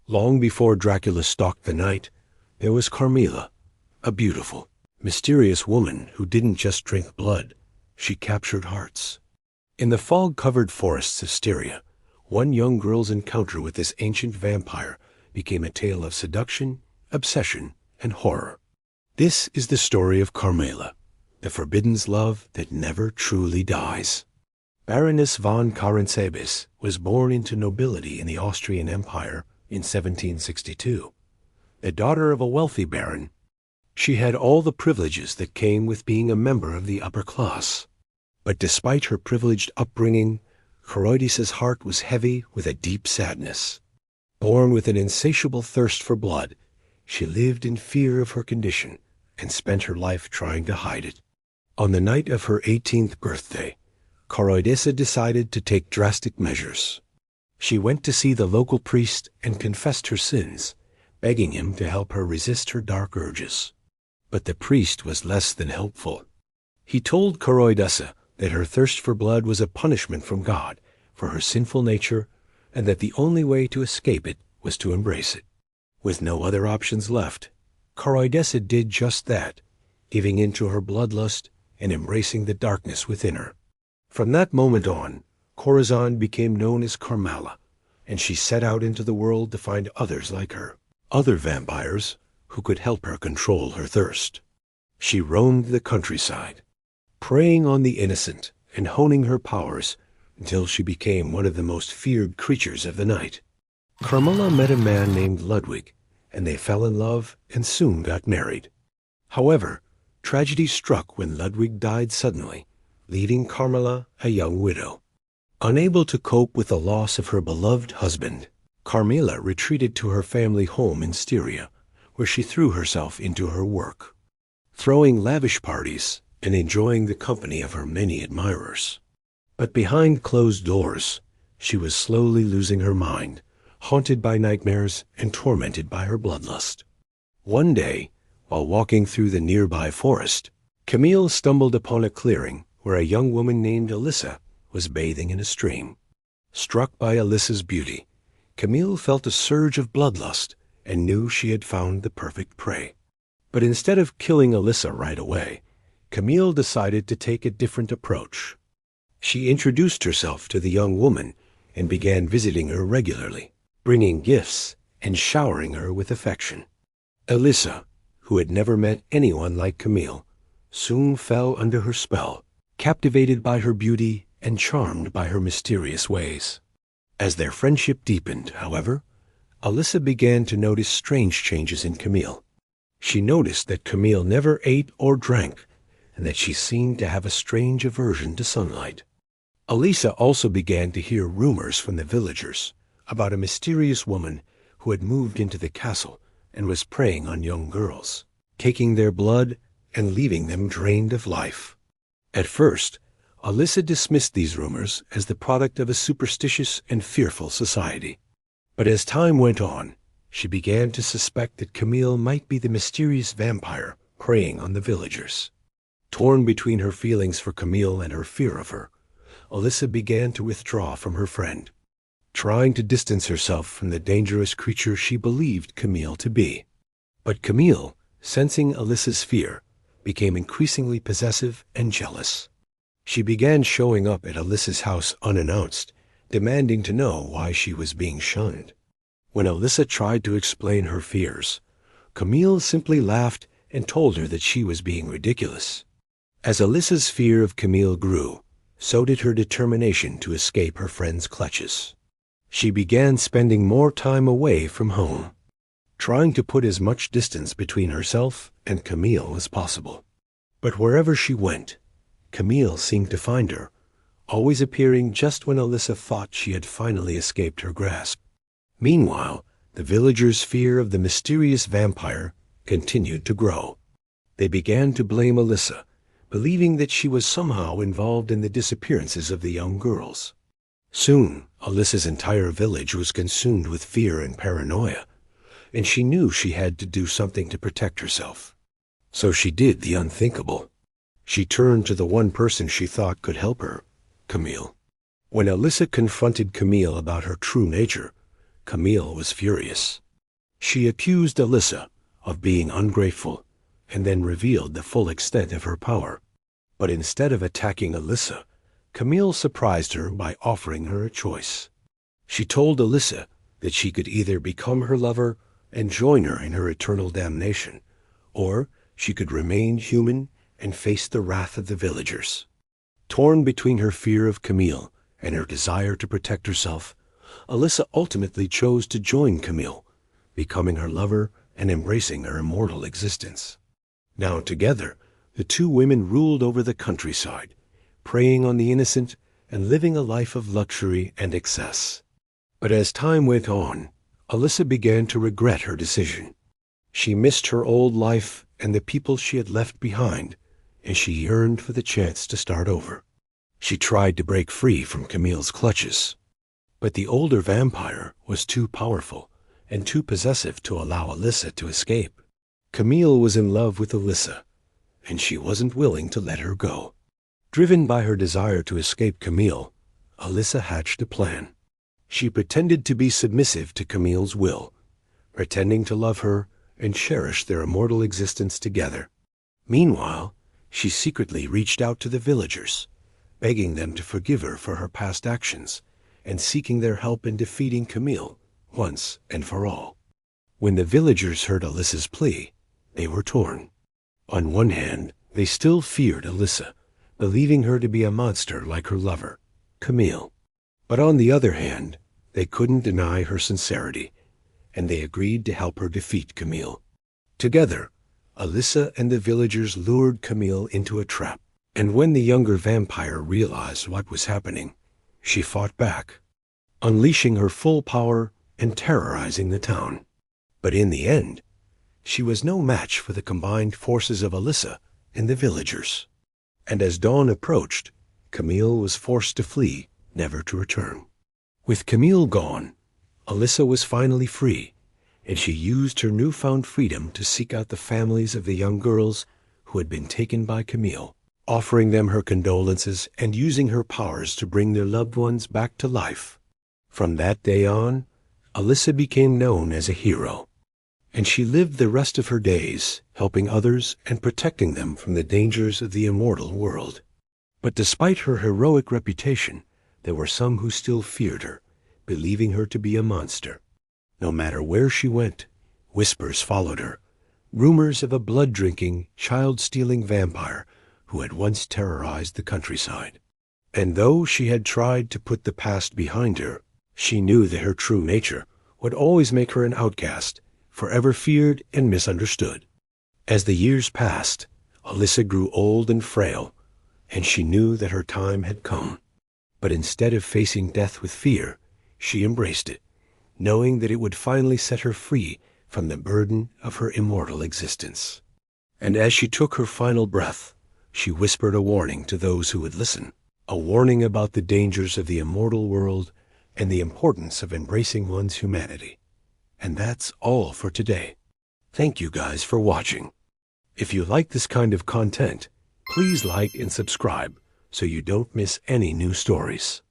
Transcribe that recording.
Long before Dracula stalked the night, there was Carmilla, a beautiful, mysterious woman who didn't just drink blood, she captured hearts. In the fog-covered forests of Styria, one young girl's encounter with this ancient vampire became a tale of seduction, obsession, and horror. This is the story of Carmilla, the forbidden's love that never truly dies. Baroness von Karansebis was born into nobility in the Austrian Empire in 1762. The daughter of a wealthy baron, she had all the privileges that came with being a member of the upper class. But despite her privileged upbringing, Carmillas's heart was heavy with a deep sadness. Born with an insatiable thirst for blood, she lived in fear of her condition and spent her life trying to hide it. On the night of her 18th birthday, Carmilla decided to take drastic measures. She went to see the local priest and confessed her sins, begging him to help her resist her dark urges. But the priest was less than helpful. He told Carmilla that her thirst for blood was a punishment from God for her sinful nature, and that the only way to escape it was to embrace it. With no other options left, Carmilla did just that, giving in to her bloodlust and embracing the darkness within her. From that moment on, Corazon became known as Carmilla, and she set out into the world to find others like her, other vampires who could help her control her thirst. She roamed the countryside, preying on the innocent and honing her powers until she became one of the most feared creatures of the night. Carmilla met a man named Ludwig, and they fell in love and soon got married. However, tragedy struck when Ludwig died suddenly, leaving Carmilla a young widow. Unable to cope with the loss of her beloved husband, Carmilla retreated to her family home in Styria, where she threw herself into her work, throwing lavish parties and enjoying the company of her many admirers. But behind closed doors, she was slowly losing her mind, haunted by nightmares and tormented by her bloodlust. One day, while walking through the nearby forest, Camille stumbled upon a clearing where a young woman named Alyssa was bathing in a stream. Struck by Alyssa's beauty, Camille felt a surge of bloodlust and knew she had found the perfect prey. But instead of killing Alyssa right away, Camille decided to take a different approach. She introduced herself to the young woman and began visiting her regularly, bringing gifts and showering her with affection. Alyssa, who had never met anyone like Camille, soon fell under her spell, captivated by her beauty and charmed by her mysterious ways. As their friendship deepened, however, Alyssa began to notice strange changes in Camille. She noticed that Camille never ate or drank, and that she seemed to have a strange aversion to sunlight. Alyssa also began to hear rumors from the villagers about a mysterious woman who had moved into the castle and was preying on young girls, taking their blood and leaving them drained of life. At first, Alyssa dismissed these rumors as the product of a superstitious and fearful society. But as time went on, she began to suspect that Camille might be the mysterious vampire preying on the villagers. Torn between her feelings for Camille and her fear of her, Alyssa began to withdraw from her friend, trying to distance herself from the dangerous creature she believed Camille to be. But Camille, sensing Alyssa's fear, became increasingly possessive and jealous. She began showing up at Alyssa's house unannounced, demanding to know why she was being shunned. When Alyssa tried to explain her fears, Camille simply laughed and told her that she was being ridiculous. As Alyssa's fear of Camille grew, so did her determination to escape her friend's clutches. She began spending more time away from home, trying to put as much distance between herself and Camille as possible. But wherever she went, Camille seemed to find her, always appearing just when Alyssa thought she had finally escaped her grasp. Meanwhile, the villagers' fear of the mysterious vampire continued to grow. They began to blame Alyssa, believing that she was somehow involved in the disappearances of the young girls. Soon, Alyssa's entire village was consumed with fear and paranoia, and she knew she had to do something to protect herself. So she did the unthinkable. She turned to the one person she thought could help her, Camille. When Alyssa confronted Camille about her true nature, Camille was furious. She accused Alyssa of being ungrateful and then revealed the full extent of her power. But instead of attacking Alyssa, Camille surprised her by offering her a choice. She told Alyssa that she could either become her lover and join her in her eternal damnation, or she could remain human and face the wrath of the villagers. Torn between her fear of Camille and her desire to protect herself, Alyssa ultimately chose to join Camille, becoming her lover and embracing her immortal existence. Now together, the two women ruled over the countryside, preying on the innocent and living a life of luxury and excess. But as time went on, Alyssa began to regret her decision. She missed her old life and the people she had left behind, and she yearned for the chance to start over. She tried to break free from Camille's clutches, but the older vampire was too powerful and too possessive to allow Alyssa to escape. Camille was in love with Alyssa, and she wasn't willing to let her go. Driven by her desire to escape Camille, Alyssa hatched a plan. She pretended to be submissive to Camille's will, pretending to love her and cherish their immortal existence together. Meanwhile, she secretly reached out to the villagers, begging them to forgive her for her past actions and seeking their help in defeating Camille once and for all. When the villagers heard Alyssa's plea, they were torn. On one hand, they still feared Alyssa, believing her to be a monster like her lover, Camille. But on the other hand, they couldn't deny her sincerity, and they agreed to help her defeat Camille. Together, Alyssa and the villagers lured Camille into a trap, and when the younger vampire realized what was happening, she fought back, unleashing her full power and terrorizing the town. But in the end, she was no match for the combined forces of Alyssa and the villagers. And as dawn approached, Camille was forced to flee, never to return. With Camille gone, Alyssa was finally free, and she used her newfound freedom to seek out the families of the young girls who had been taken by Camille, offering them her condolences and using her powers to bring their loved ones back to life. From that day on, Alyssa became known as a hero, and she lived the rest of her days helping others and protecting them from the dangers of the immortal world. But despite her heroic reputation, there were some who still feared her, believing her to be a monster. No matter where she went, whispers followed her, rumors of a blood-drinking, child-stealing vampire who had once terrorized the countryside. And though she had tried to put the past behind her, she knew that her true nature would always make her an outcast, forever feared and misunderstood. As the years passed, Alyssa grew old and frail, and she knew that her time had come. But instead of facing death with fear, she embraced it, knowing that it would finally set her free from the burden of her immortal existence. And as she took her final breath, she whispered a warning to those who would listen, a warning about the dangers of the immortal world and the importance of embracing one's humanity. And that's all for today. Thank you guys for watching. If you like this kind of content, please like and subscribe so you don't miss any new stories.